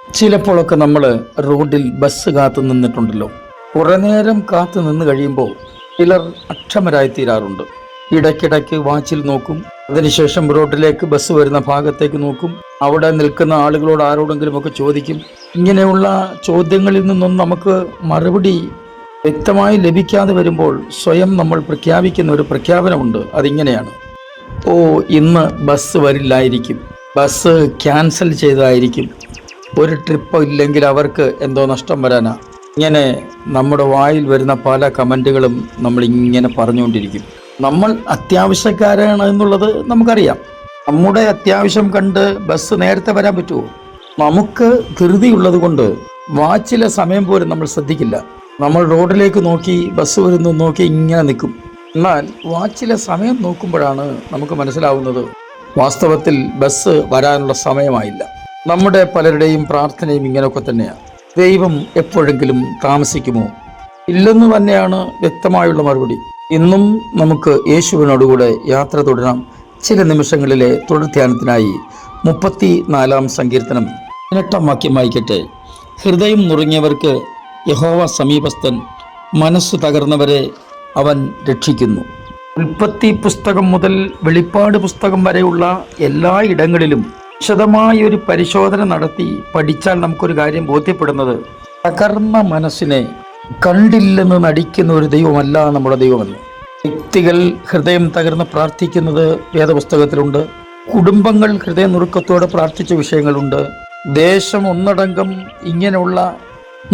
ചിലപ്പോഴൊക്കെ നമ്മൾ റോഡിൽ ബസ് കാത്തു നിന്നിട്ടുണ്ടല്ലോ. കുറേ നേരം കാത്തു നിന്ന് കഴിയുമ്പോൾ ചിലർ അക്ഷമരായി തീരാറുണ്ട്. ഇടയ്ക്കിടയ്ക്ക് വാച്ചിൽ നോക്കും, അതിനുശേഷം റോഡിലേക്ക് ബസ് വരുന്ന ഭാഗത്തേക്ക് നോക്കും, അവിടെ നിൽക്കുന്ന ആളുകളോട് ആരോടെങ്കിലുമൊക്കെ ചോദിക്കും. ഇങ്ങനെയുള്ള ചോദ്യങ്ങളിൽ നിന്നും നമുക്ക് മറുപടി വ്യക്തമായി ലഭിക്കാതെ വരുമ്പോൾ സ്വയം നമ്മൾ പ്രഖ്യാപിക്കുന്ന ഒരു പ്രഖ്യാപനമുണ്ട്. അതിങ്ങനെയാണ്: ഓ, ഇന്ന് ബസ് വരില്ലായിരിക്കും, ബസ് ക്യാൻസൽ ചെയ്തതായിരിക്കും, ഒരു ട്രിപ്പ് ഇല്ലെങ്കിൽ അവർക്ക് എന്തോ നഷ്ടം വരാനാ. ഇങ്ങനെ നമ്മുടെ വായിൽ വരുന്ന പല കമൻറ്റുകളും നമ്മളിങ്ങനെ പറഞ്ഞുകൊണ്ടിരിക്കും. നമ്മൾ അത്യാവശ്യക്കാരാണ് എന്നുള്ളത് നമുക്കറിയാം. നമ്മുടെ അത്യാവശ്യം കണ്ട് ബസ് നേരത്തെ വരാൻ പറ്റുമോ? നമുക്ക് ധൃതിയുള്ളത് കൊണ്ട് വാച്ചിലെ സമയം പോലും നമ്മൾ ശ്രദ്ധിക്കില്ല. നമ്മൾ റോഡിലേക്ക് നോക്കി ബസ് വരുന്നു നോക്കി ഇങ്ങനെ നിൽക്കും. എന്നാൽ വാച്ചിലെ സമയം നോക്കുമ്പോഴാണ് നമുക്ക് മനസ്സിലാവുന്നത് വാസ്തവത്തിൽ ബസ് വരാനുള്ള സമയമായില്ല. നമ്മുടെ പലരുടെയും പ്രാർത്ഥനയും ഇങ്ങനെയൊക്കെ തന്നെയാണ്. ദൈവം എപ്പോഴെങ്കിലും താമസിക്കുമോ? ഇല്ലെന്ന് തന്നെയാണ് വ്യക്തമായുള്ള മറുപടി. ഇന്നും നമുക്ക് യേശുവിനോടുകൂടെ യാത്ര തുടരാം. ചില നിമിഷങ്ങളിലെ തുടർധ്യാനത്തിനായി 34-ാം സങ്കീർത്തനം 18-ാം വാക്യം വായിക്കട്ടെ. ഹൃദയം നുറുങ്ങിയവർക്ക് യഹോവ സമീപസ്ഥൻ, മനസ്സു തകർന്നവരെ അവൻ രക്ഷിക്കുന്നു. ഉൽപ്പത്തി പുസ്തകം മുതൽ വെളിപ്പാട് പുസ്തകം വരെയുള്ള എല്ലാ ഇടങ്ങളിലും വിശദമായ ഒരു പരിശോധന നടത്തി പഠിച്ചാൽ നമുക്കൊരു കാര്യം ബോധ്യപ്പെടുന്നത്, തകർന്ന മനസ്സിനെ കണ്ടില്ലെന്ന് നടിക്കുന്ന ഒരു ദൈവമല്ല നമ്മുടെ ദൈവമല്ല. വ്യക്തികൾ ഹൃദയം തകർന്ന് പ്രാർത്ഥിക്കുന്നത് വേദപുസ്തകത്തിലുണ്ട്. കുടുംബങ്ങൾ ഹൃദയ നുറുക്കത്തോടെ പ്രാർത്ഥിച്ച വിഷയങ്ങളുണ്ട്. ദേശം ഒന്നടങ്കം ഇങ്ങനെയുള്ള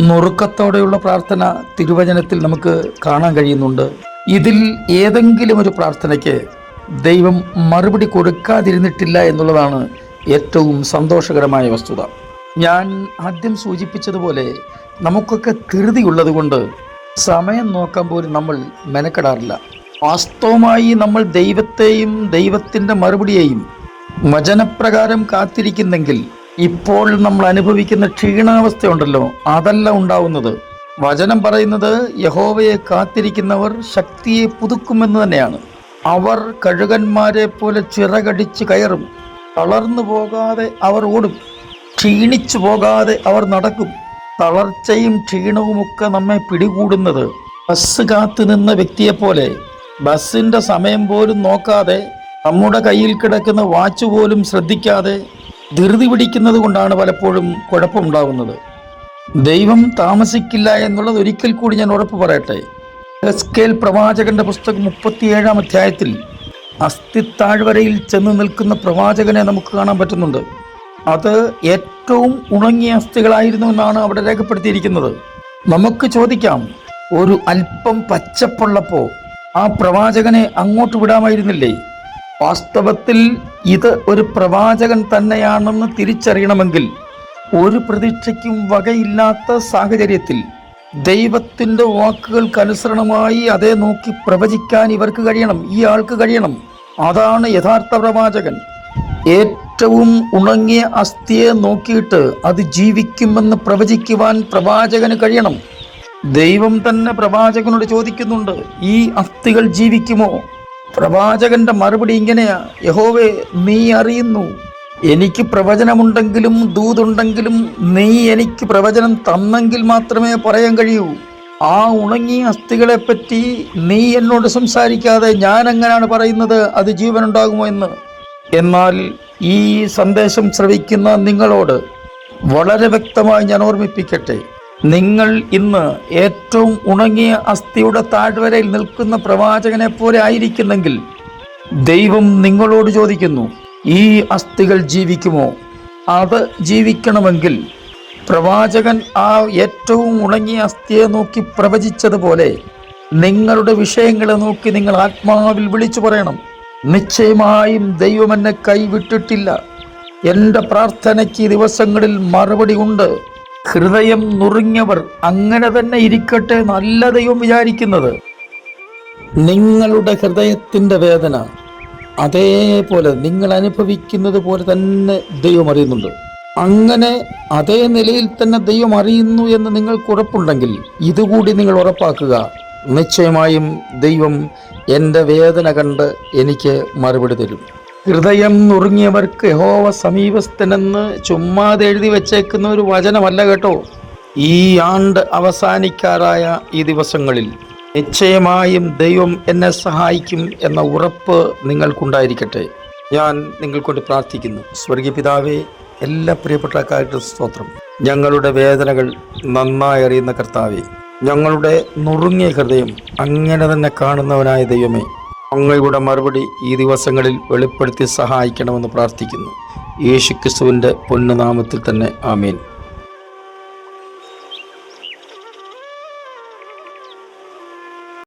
നുറുക്കത്തോടെയുള്ള പ്രാർത്ഥന തിരുവചനത്തിൽ നമുക്ക് കാണാൻ കഴിയുന്നുണ്ട്. ഇതിൽ ഏതെങ്കിലും ഒരു പ്രാർത്ഥനയ്ക്ക് ദൈവം മറുപടി കൊടുക്കാതിരുന്നിട്ടില്ല എന്നുള്ളതാണ് ഏറ്റവും സന്തോഷകരമായ വസ്തുത. ഞാൻ ആദ്യം സൂചിപ്പിച്ചതുപോലെ നമുക്കൊക്കെ ധൃതിയുള്ളത് കൊണ്ട് സമയം നോക്കാൻ പോലും നമ്മൾ മെനക്കെടാറില്ല. വാസ്തവമായി നമ്മൾ ദൈവത്തെയും ദൈവത്തിൻ്റെ മറുപടിയെയും വചനപ്രകാരം കാത്തിരിക്കുന്നെങ്കിൽ ഇപ്പോൾ നമ്മൾ അനുഭവിക്കുന്ന ക്ഷീണാവസ്ഥയുണ്ടല്ലോ, അതല്ല ഉണ്ടാവുന്നത്. വചനം പറയുന്നത് യഹോവയെ കാത്തിരിക്കുന്നവർ ശക്തിയെ പുതുക്കുമെന്ന് തന്നെയാണ്. അവർ കഴുകന്മാരെ പോലെ ചിറകടിച്ച് കയറും, തളർന്നു പോകാതെ അവർ ഓടും, ക്ഷീണിച്ചു പോകാതെ അവർ നടക്കും. തളർച്ചയും ക്ഷീണവുമൊക്കെ നമ്മെ പിടികൂടുന്നത് ബസ് കാത്തു നിന്ന വ്യക്തിയെപ്പോലെ ബസ്സിൻ്റെ സമയം പോലും നോക്കാതെ, നമ്മുടെ കയ്യിൽ കിടക്കുന്ന വാച്ച് പോലും ശ്രദ്ധിക്കാതെ ധൃതി പിടിക്കുന്നത് കൊണ്ടാണ് പലപ്പോഴും കുഴപ്പമുണ്ടാകുന്നത്. ദൈവം താമസിക്കില്ല എന്നുള്ളത് ഒരിക്കൽ കൂടി ഞാൻ ഉറപ്പ് പറയട്ടെ. എസ്കേൽ പ്രവാചകന്റെ പുസ്തകം 37-ാം അധ്യായത്തിൽ അസ്ഥിത്താഴ്വരയിൽ ചെന്ന് നിൽക്കുന്ന പ്രവാചകനെ നമുക്ക് കാണാൻ പറ്റുന്നുണ്ട്. അത് ഏറ്റവും ഉണങ്ങിയ അസ്ഥികളായിരുന്നു എന്നാണ് അവിടെ രേഖപ്പെടുത്തിയിരിക്കുന്നത്. നമുക്ക് ചോദിക്കാം, ഒരു അല്പം പച്ചപ്പുള്ളപ്പോൾ ആ പ്രവാചകനെ അങ്ങോട്ട് വിടാമായിരുന്നില്ലേ? വാസ്തവത്തിൽ ഇത് ഒരു പ്രവാചകൻ തന്നെയാണെന്ന് തിരിച്ചറിയണമെങ്കിൽ ഒരു പ്രതീക്ഷയ്ക്കും വകയില്ലാത്ത സാഹചര്യത്തിൽ ദൈവത്തിൻ്റെ വാക്കുകൾക്കനുസരണമായി അതേ നോക്കി പ്രവചിക്കാൻ ഇവർക്ക് കഴിയണം, ഈ ആൾക്ക് കഴിയണം. അതാണ് യഥാർത്ഥ പ്രവാചകൻ. ഏറ്റവും ഉണങ്ങിയ അസ്ഥിയെ നോക്കിയിട്ട് അത് ജീവിക്കുമെന്ന് പ്രവചിക്കുവാൻ പ്രവാചകന് കഴിയണം. ദൈവം തന്നെ പ്രവാചകനോട് ചോദിക്കുന്നുണ്ട്, ഈ അസ്ഥികൾ ജീവിക്കുമോ? പ്രവാചകന്റെ മറുപടി ഇങ്ങനെയാ: യഹോവേ, നീ അറിയുന്നു. എനിക്ക് പ്രവചനമുണ്ടെങ്കിലും ദൂതുണ്ടെങ്കിലും നീ എനിക്ക് പ്രവചനം തന്നെങ്കിൽ മാത്രമേ പറയാൻ കഴിയൂ. ആ ഉണങ്ങിയ അസ്ഥികളെപ്പറ്റി നീ എന്നോട് സംസാരിക്കാതെ ഞാൻ എങ്ങനെയാണ് പറയുന്നത് അത് ജീവനുണ്ടാകുമോ എന്ന്? എന്നാൽ ഈ സന്ദേശം ശ്രവിക്കുന്ന നിങ്ങളോട് വളരെ വ്യക്തമായി ഞാൻ ഓർമ്മിപ്പിക്കട്ടെ, നിങ്ങൾ ഇന്ന് ഏറ്റവും ഉണങ്ങിയ അസ്ഥിയുടെ താഴ്വരയിൽ നിൽക്കുന്ന പ്രവാചകനെ പോലെ ആയിരിക്കുന്നെങ്കിൽ ദൈവം നിങ്ങളോട് ചോദിക്കുന്നു, ഈ അസ്ഥികൾ ജീവിക്കുമോ? അത് ജീവിക്കണമെങ്കിൽ പ്രവാചകൻ ആ ഏറ്റവും ഉണങ്ങിയ അസ്ഥിയെ നോക്കി പ്രവചിച്ചതുപോലെ നിങ്ങളുടെ വിഷയങ്ങളെ നോക്കി നിങ്ങൾ ആത്മാവിൽ വിളിച്ചു പറയണം, നിശ്ചയമായും ദൈവം എന്നെ കൈവിട്ടിട്ടില്ല, എൻ്റെ പ്രാർത്ഥനയ്ക്ക് ഈ ദിവസങ്ങളിൽ മറുപടി ഉണ്ട്. ഹൃദയം നുറുങ്ങിയവർ അങ്ങനെ തന്നെ ഇരിക്കട്ടെ, നല്ല ദൈവം വിചാരിക്കുന്നത്. നിങ്ങളുടെ ഹൃദയത്തിൻ്റെ വേദന അതേപോലെ നിങ്ങൾ അനുഭവിക്കുന്നത് പോലെ തന്നെ ദൈവം അറിയുന്നുണ്ട്. അങ്ങനെ അതേ നിലയിൽ തന്നെ ദൈവം അറിയുന്നു എന്ന് നിങ്ങൾക്ക് ഉറപ്പുണ്ടെങ്കിൽ ഇതുകൂടി നിങ്ങൾ ഉറപ്പാക്കുക, നിശ്ചയമായും ദൈവം എൻ്റെ വേദന കണ്ട് എനിക്ക് മറുപടി തരും. ഹൃദയം നുറുങ്ങിയവർക്ക് യഹോവ സമീപസ്ഥനെന്ന് ചുമ്മാതെ എഴുതി വെച്ചേക്കുന്ന ഒരു വചനമല്ല കേട്ടോ. ഈ ആണ്ട് അവസാനിക്കാറായ ഈ ദിവസങ്ങളിൽ നിശ്ചയമായും ദൈവം എന്നെ സഹായിക്കും എന്ന ഉറപ്പ് നിങ്ങൾക്കുണ്ടായിരിക്കട്ടെ. ഞാൻ നിങ്ങൾക്കൊണ്ട് പ്രാർത്ഥിക്കുന്നു. സ്വർഗീയ പിതാവേ, എല്ലാ പ്രിയപ്പെട്ടക്കാരുടെ സ്തോത്രം. ഞങ്ങളുടെ വേദനകൾ നന്നായി അറിയുന്ന കർത്താവേ, ഞങ്ങളുടെ നുറുങ്ങിയ ഹൃദയം അങ്ങനെ തന്നെ കാണുന്നവനായ ദൈവമേ, അങ്ങയുടെ മറുപടി ഈ ദിവസങ്ങളിൽ വെളിപ്പെടുത്തി സഹായിക്കണമെന്ന് പ്രാർത്ഥിക്കുന്നു. യേശുക്രിസ്തുവിൻ്റെ പൊന്നുനാമത്തിൽ തന്നെ ആമേൻ.